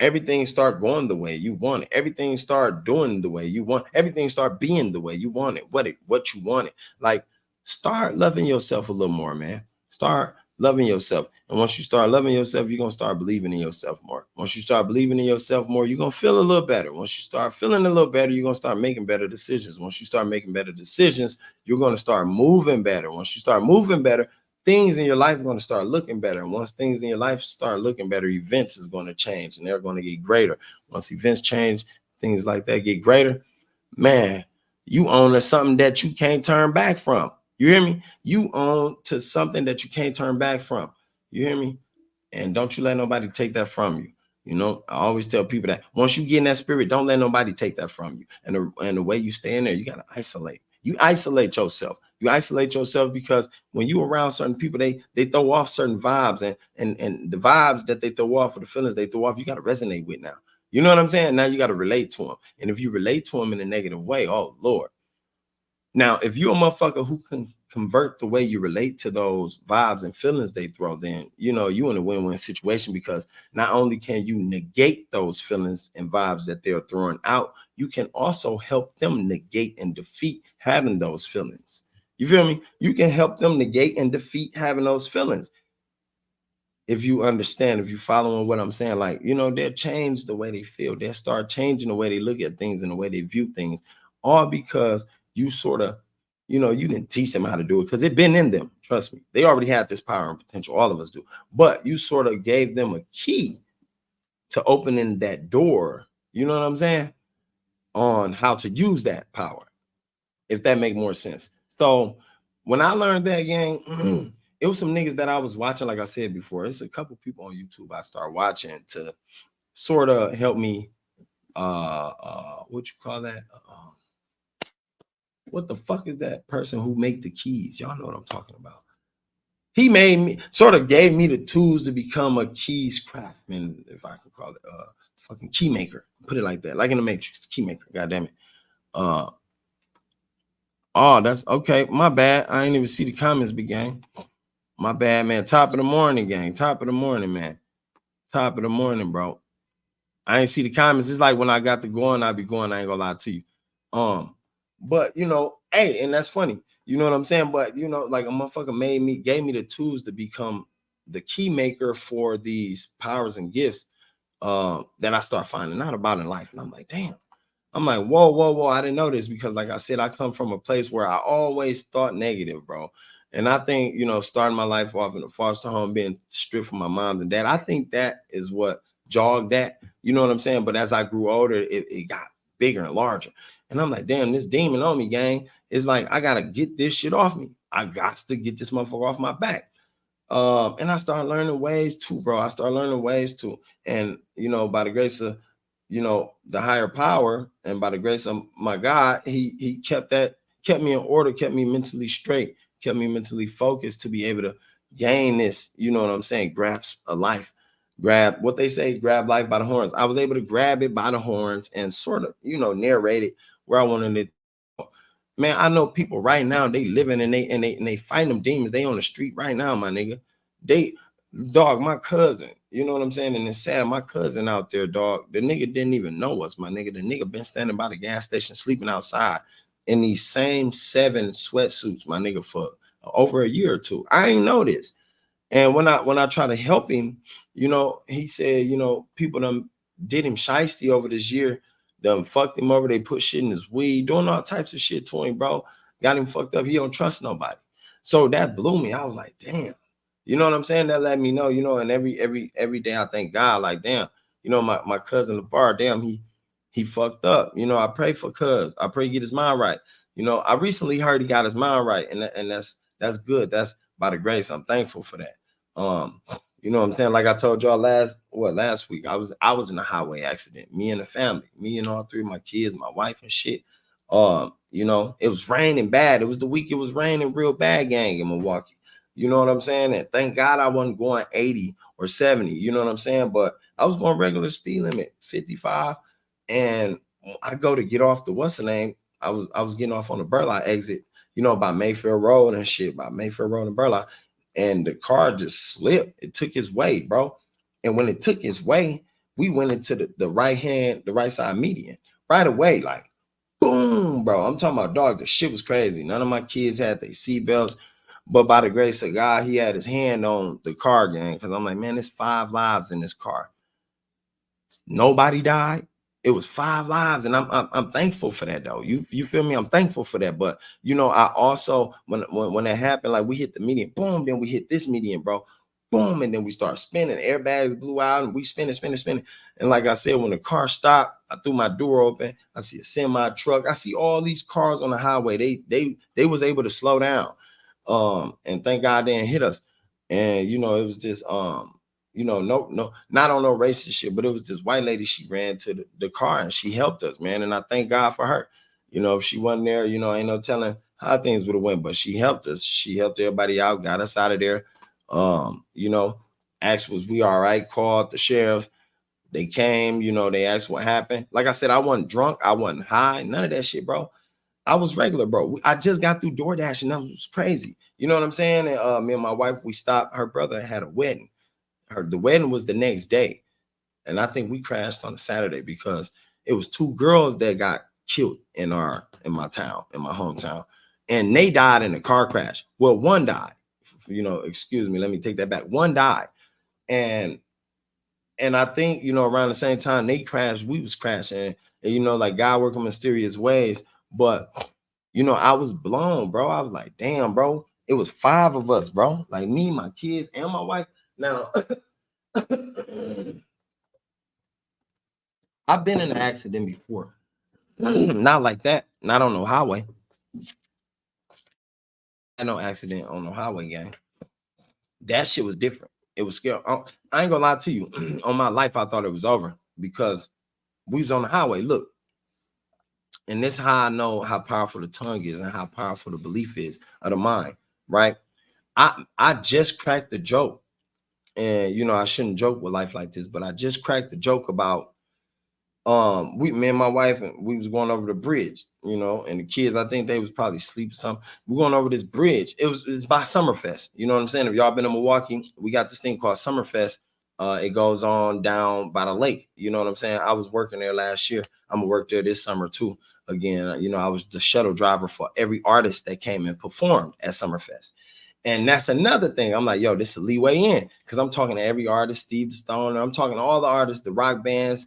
A: Everything start going the way you want it. Everything start doing the way you want. Everything start being the way you want it. What you want it. Like, start loving yourself a little more, man. Start loving yourself. And once you start loving yourself, you're gonna start believing in yourself more. Once you start believing in yourself more, you're gonna feel a little better. Once you start feeling a little better, you're gonna start making better decisions. Once you start making better decisions, you're gonna start moving better. Once you start moving better, things in your life are going to start looking better. And once things in your life start looking better, events is going to change and they're going to get greater. Once events change, things like that get greater, man, you own to something that you can't turn back from. You hear me? You own to something that you can't turn back from. You hear me? And don't you let nobody take that from you. I always tell people that once you get in that spirit, don't let nobody take that from you. And the way you stay in there, you got to isolate. You isolate yourself. You isolate yourself because when you around certain people, they throw off certain vibes, and the vibes that they throw off, or the feelings they throw off, you got to resonate with now. You know what I'm saying? Now you got to relate to them. And if you relate to them in a negative way, oh Lord. Now, if you're a motherfucker who can convert the way you relate to those vibes and feelings they throw, then you in a win-win situation, because not only can you negate those feelings and vibes that they're throwing out, you can also help them negate and defeat having those feelings. You feel me? You can help them negate and defeat having those feelings. if you understand, if you following what I'm saying, like, you know, they'll change the way they feel. They'll start changing the way they look at things and the way they view things, all because you sort of, you know, you didn't teach them how to do it because it been in them. Trust me. They already had this power and potential. All of us do. But you sort of gave them a key to opening that door, you know what I'm saying, on how to use that power, if that make more sense. So when I learned that, gang, it was some niggas that I was watching, like I said before. It's a couple people on YouTube I start watching to sort of help me what you call that? What the fuck is that person who make the keys? Y'all know what I'm talking about. He made me, sort of gave me the tools to become a keys craftsman, if I can call it fucking key maker. Put it like that, like in the Matrix, key maker. God damn it. Oh, that's okay. My bad. I ain't even see the comments, big gang. My bad, man. Top of the morning, gang. Top of the morning, man. Top of the morning, bro. I ain't see the comments. It's like when I got to going, I be going. I ain't gonna lie to you. But you know, hey, and that's funny. You know what I'm saying? But you know, like a motherfucker gave me the tools to become the key maker for these powers and gifts that I start finding out about in life. And I'm like, damn. I'm like, whoa, whoa, whoa. I didn't know this because, like I said, I come from a place where I always thought negative, bro. And I think, you know, starting my life off in a foster home, being stripped from my mom and dad, I think that is what jogged that. You know what I'm saying? But as I grew older, it got bigger and larger. And I'm like, damn, this demon on me, gang. It's like, I got to get this shit off me. I got to get this motherfucker off my back. And I started learning ways too, bro. I started learning ways too. And, you know, by the grace of, you know, the higher power, and by the grace of my God, he kept me in order, kept me mentally straight, kept me mentally focused to be able to gain this, you know what I'm saying, grasp a life, grab what they say, grab life by the horns. I was able to grab it by the horns and sort of, you know, narrate it where I wanted it. Man, I know people right now, they living and they fighting them demons. They on the street right now, my nigga. They, dog, my cousin, you know what I'm saying? And it's sad, my cousin out there, dog, the nigga didn't even know us, my nigga. The nigga been standing by the gas station, sleeping outside in these same 7 sweatsuits, my nigga, for over a year or two. I ain't know this. And when I try to help him, you know, he said, you know, people done did him shiesty over this year, done fucked him over. They put shit in his weed, doing all types of shit to him, bro. Got him fucked up. He don't trust nobody. So that blew me. I was like, damn. You know what I'm saying? That let me know, you know, and every day I thank God, like, damn, you know, my cousin LeVar, damn, he fucked up. You know, I pray for cuz. I pray he get his mind right. You know, I recently heard he got his mind right, and that's good. That's by the grace. I'm thankful for that. You know what I'm saying? Like I told y'all last week, I was in a highway accident, me and the family, me and all 3 of my kids, my wife and shit. You know, it was raining bad. It was the week it was raining real bad, gang, in Milwaukee. You know what I'm saying? And thank God I wasn't going 80 or 70, you know what I'm saying? But I was going regular speed limit, 55. And I go to get off the what's the name? I was getting off on the Burlock exit, you know, by Mayfair Road and shit, by Mayfair Road and Burlock. And the car just slipped. It took its way, bro. And when it took its way, we went into the right side median right away, like boom, bro. I'm talking about, dog. The shit was crazy. None of my kids had their seatbelts, but by the grace of God, he had his hand on the car, gang. Because I'm like, man, there's 5 lives in this car. Nobody died. It was 5 lives, and I'm thankful for that, though. You feel me? I'm thankful for that. But you know, I also when that happened, like we hit the median, boom, then we hit this median, bro, boom, and then we start spinning. Airbags blew out, and we spinning. And like I said, when the car stopped, I threw my door open. I see a semi truck. I see all these cars on the highway. They was able to slow down, and thank God they didn't hit us. And you know, it was just you know, no, not on no racist shit, but it was this white lady. She ran to the car and she helped us, man. And I thank God for her. You know, if she wasn't there, you know, ain't no telling how things would have went, but she helped us. She helped everybody out, got us out of there. You know, asked was we all right, called the sheriff. They came, you know, they asked what happened. Like I said, I wasn't drunk, I wasn't high, none of that shit, bro. I was regular, bro. I just got through DoorDash and that was crazy. You know what I'm saying? And me and my wife, we stopped. Her brother had a wedding. The wedding was the next day, and I think we crashed on a Saturday because it was 2 girls that got killed in my town, in my hometown, and they died in a car crash. Well, one died. You know, excuse me, let me take that back. One died. And I think, you know, around the same time they crashed, we was crashing. And you know, like God working mysterious ways. But you know, I was blown, bro. I was like, damn, bro. It was 5 of us, bro. Like me, my kids, and my wife. Now, I've been in an accident before. Not like that. Not on no highway. I had no accident on the highway, gang. That shit was different. It was scary. I ain't gonna lie to you. On my life, I thought it was over because we was on the highway. Look, and this is how I know how powerful the tongue is and how powerful the belief is of the mind, right? I just cracked the joke. And you know, I shouldn't joke with life like this, but I just cracked the joke about me and my wife, and we was going over the bridge, you know, and the kids, I think they was probably asleep or something. We're going over this bridge. It's by Summerfest. You know what I'm saying? If y'all been in Milwaukee, we got this thing called Summerfest. It goes on down by the lake. You know what I'm saying? I was working there last year. I'm gonna work there this summer too. Again, you know, I was the shuttle driver for every artist that came and performed at Summerfest. And that's another thing. I'm like, yo, this is a leeway in, because I'm talking to every artist, Steve Stone. I'm talking to all the artists, the rock bands,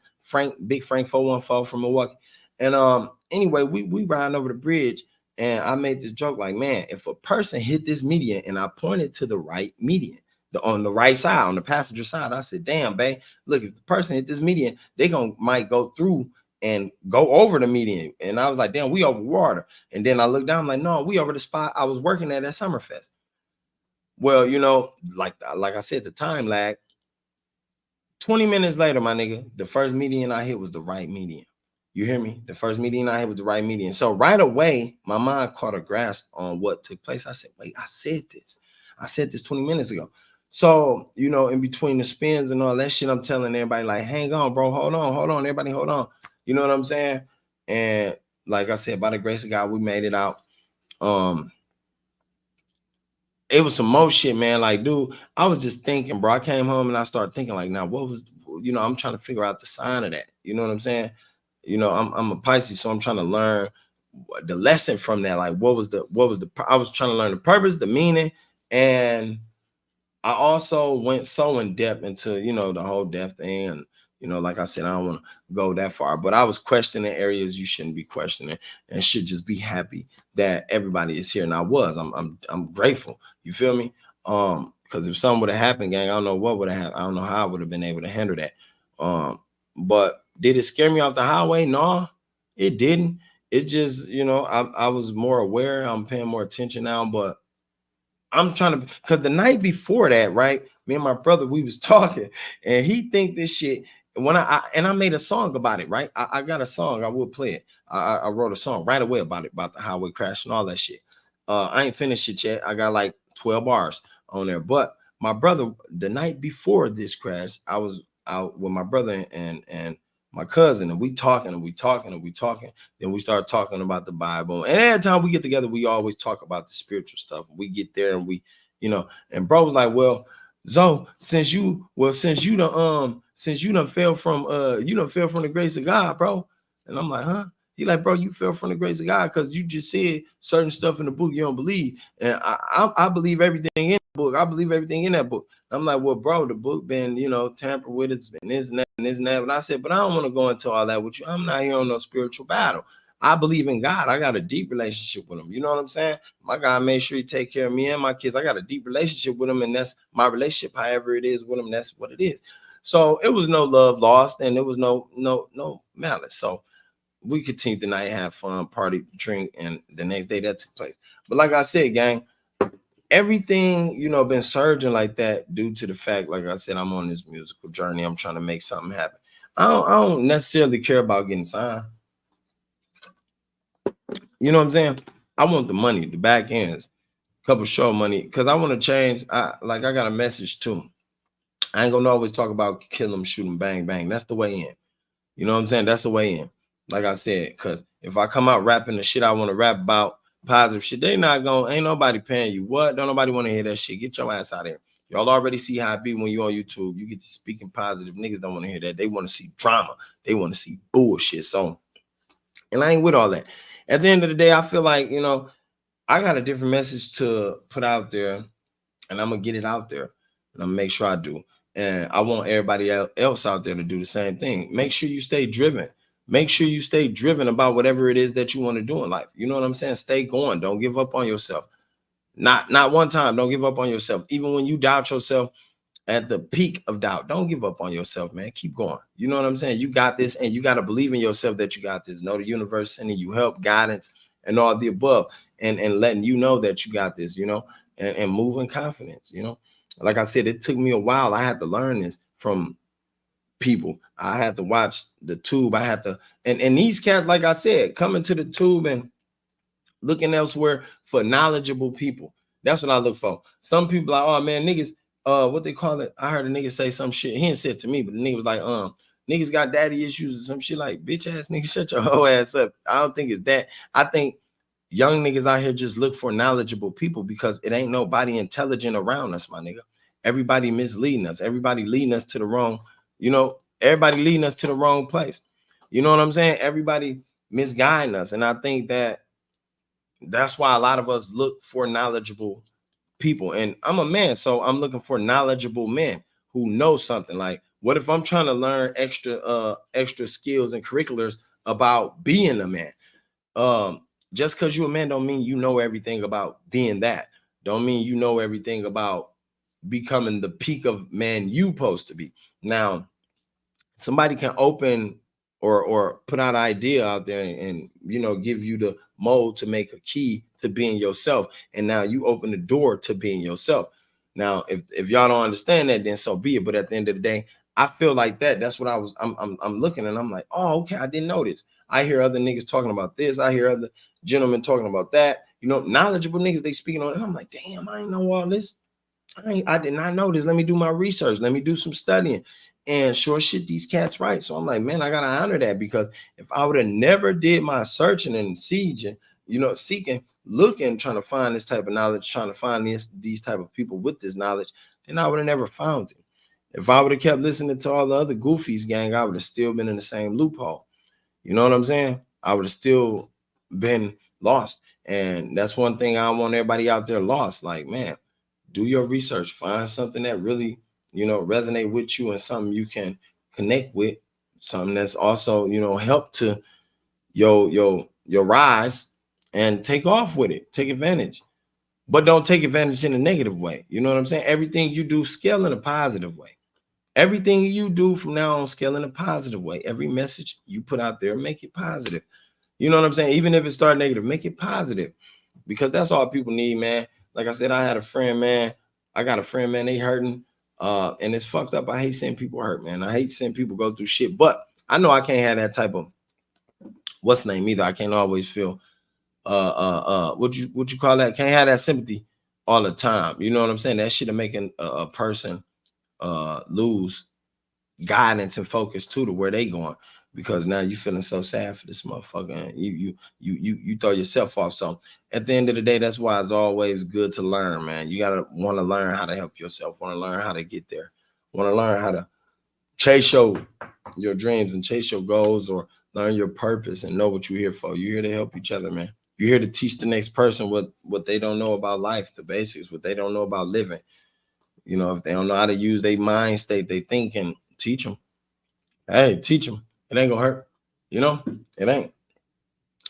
A: Big Frank 414 from Milwaukee. And anyway, we riding over the bridge, and I made this joke like, man, if a person hit this median, and I pointed to the right median, on the right side, on the passenger side, I said, damn, babe, look, if the person hit this median, they might go through and go over the median. And I was like, damn, we over water. And then I looked down, I'm like, no, we over the spot I was working at Summerfest. Well, you know, like I said, the time lag. 20 minutes later, my nigga, the first median I hit was the right median. You hear me? The first median I hit was the right median. So right away, my mind caught a grasp on what took place. I said, wait, I said this. I said this 20 minutes ago. So, you know, in between the spins and all that shit, I'm telling everybody, like, hang on, bro, hold on, everybody, hold on. You know what I'm saying? And like I said, by the grace of God, we made it out. It was some more shit, man. Like, dude, I was just thinking, bro. I came home and I started thinking, like, now what was, you know, I'm trying to figure out the sign of that. You know what I'm saying? You know, I'm a Pisces, so I'm trying to learn the lesson from that. Like, what was the, I was trying to learn the purpose, the meaning, and I also went so in depth into, you know, the whole death thing. And, you know, like I said, I don't want to go that far, but I was questioning areas you shouldn't be questioning, and should just be happy that everybody is here. And I was, I'm grateful. You feel me? Because if something would have happened, gang, I don't know what would have happened. I don't know how I would have been able to handle that. But did it scare me off the highway? No, it didn't. It just, you know, I was more aware. I'm paying more attention now, but I'm trying to, because the night before that, right? Me and my brother, we was talking, and he think this shit. When I made a song about it, right? I got a song, I would play it. I wrote a song right away about it, about the highway crash and all that shit. I ain't finished it yet. I got like 12 bars on there. But my brother, the night before this crash, I was out with my brother and my cousin, and we talking and we talking and we talking. Then we start talking about the Bible. And every time we get together, we always talk about the spiritual stuff. We get there and we, you know, and bro was like, well, Zoe, since you done fell from the grace of God, bro. And I'm like, huh? He like, bro, you fell from the grace of God because you just said certain stuff in the book you don't believe. And I believe everything in the book. I believe everything in that book. I'm like, well, bro, the book been, you know, tampered with. It's been this and that and this and that. But I said, but I don't want to go into all that with you. I'm not here on no spiritual battle. I believe in God. I got a deep relationship with him. You know what I'm saying? My God made sure he take care of me and my kids. I got a deep relationship with him, and that's my relationship. However it is with him, that's what it is. So it was no love lost, and there was no malice. So we continued the night, have fun, party, drink, and the next day that took place. But like I said, gang, everything, you know, been surging like that due to the fact, like I said, I'm on this musical journey. I'm trying to make something happen. I don't necessarily care about getting signed. You know what I'm saying? I want the money, the back ends, couple show money, because I want to change. I got a message too. I ain't gonna always talk about kill them, shoot them, bang, bang. That's the way in. You know what I'm saying? That's the way in. Like I said, because if I come out rapping the shit I want to rap about, positive shit, they not gonna, ain't nobody paying you. What? Don't nobody want to hear that shit. Get your ass out of here. Y'all already see how it be when you on YouTube. You get to speaking positive. Niggas don't want to hear that. They want to see drama. They want to see bullshit. So, and I ain't with all that. At the end of the day, I feel like, you know, I got a different message to put out there, and I'm gonna get it out there, and I'm gonna make sure I do. And I want everybody else out there to do the same thing. Make sure you stay driven. Make sure you stay driven about whatever it is that you want to do in life. You know what I'm saying? Stay going. Don't give up on yourself. Not one time. Don't give up on yourself. Even when you doubt yourself at the peak of doubt, don't give up on yourself, man. Keep going. You know what I'm saying? You got this, and you got to believe in yourself that you got this. Know the universe sending you help, guidance, and all the above, and letting you know that you got this, you know, and move in confidence, you know. Like I said, it took me a while. I had to learn this from people. I had to watch the tube. I had to, and these cats, like I said, coming to the tube and looking elsewhere for knowledgeable people. That's what I look for. Some people like, oh man, niggas, what they call it? I heard a nigga say some shit. He didn't say it to me, but the nigga was like, niggas got daddy issues or some shit, like, bitch ass nigga, shut your whole ass up. I don't think it's that. I think young niggas out here just look for knowledgeable people because it ain't nobody intelligent around us, my nigga. Everybody misleading us. Everybody leading us to the wrong, you know, everybody leading us to the wrong place. You know what I'm saying? Everybody misguiding us. And I think that's why a lot of us look for knowledgeable people. And I'm a man, so I'm looking for knowledgeable men who know something. Like, what if I'm trying to learn extra skills and curriculars about being a man? Just because you're a man don't mean you know everything about being that. Don't mean you know everything about becoming the peak of man you supposed to be. Now, somebody can open or put out an idea out there and you know, give you the mold to make a key to being yourself, and now you open the door to being yourself. Now if y'all don't understand that, then so be it. But at the end of the day, I feel like that's what I'm looking, and I'm like, oh, okay, I didn't know this. I hear other niggas talking about this. I hear other gentlemen talking about that, you know, knowledgeable niggas, they speaking on it. I'm like, damn, I ain't know all this. I did not know this. Let me do my research. Let me do some studying. And sure shit, these cats right. So I'm like, man, I gotta honor that, because if I would have never did my searching and sieging, you know, seeking, looking, trying to find this type of knowledge, trying to find these type of people with this knowledge, then I would have never found it. If I would have kept listening to all the other goofies gang, I would have still been in the same loophole. You know what I'm saying? I would have still been lost. And that's one thing I want everybody out there lost. Like, man, do your research, find something that really, you know, resonate with you and something you can connect with, something that's also, you know, help to your rise, and take off with it, take advantage. But don't take advantage in a negative way. You know what I'm saying? Everything you do, scale in a positive way. Everything you do from now on, scale in a positive way. Every message you put out there, make it positive. You know what I'm saying? Even if it start negative, make it positive, because that's all people need, man. Like I said, I had a friend, man. I got a friend, man. They hurting, and it's fucked up. I hate seeing people hurt, man. I hate seeing people go through shit. But I know I can't have that type of what's name either. I can't always feel what you call that? Can't have that sympathy all the time. You know what I'm saying? That shit of making a person lose guidance and focus too to where they going, because now you feeling so sad for this motherfucker, and you throw yourself off. So at the end of the day, that's why it's always good to learn, man. You gotta want to learn how to help yourself, want to learn how to get there, want to learn how to chase your dreams and chase your goals, or learn your purpose and know what you're here for. You're here to help each other, man. You're here to teach the next person what they don't know about life, the basics, what they don't know about living. You know, if they don't know how to use their mind state, they thinking, teach them. Hey, teach them. It ain't gonna hurt. You know, it ain't.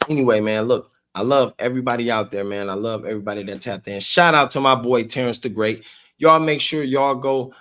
A: Anyway, man, look, I love everybody out there, man. I love everybody that tapped in. Shout out to my boy Terrence the Great. Y'all make sure y'all go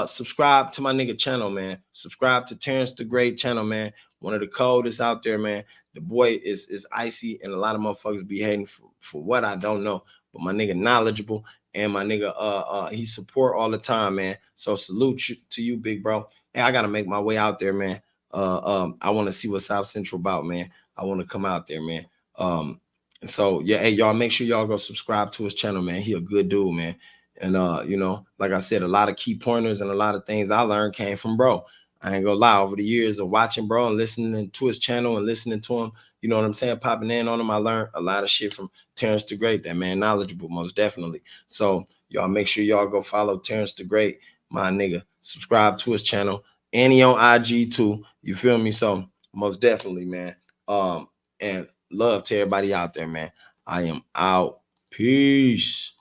A: subscribe to my nigga channel, man. Subscribe to Terrence the Great channel, man. One of the coldest out there, man. The boy is icy, and a lot of motherfuckers be hating for what I don't know. But my nigga knowledgeable, and my nigga he support all the time, man. So salute to you, big bro. Hey, I gotta make my way out there, man. I want to see what South Central about, man. I want to come out there, man. And so yeah, hey, y'all make sure y'all go subscribe to his channel, man. He a good dude, man. And you know, like I said, a lot of key pointers and a lot of things I learned came from bro. I ain't gonna lie, over the years of watching bro and listening to his channel and listening to him, you know what I'm saying, popping in on him, I learned a lot of shit from Terrence the Great. That man knowledgeable, most definitely. So y'all make sure y'all go follow Terrence the Great, my nigga. Subscribe to his channel, and he on IG too. You feel me? So most definitely, man. And love to everybody out there, man. I am out. Peace.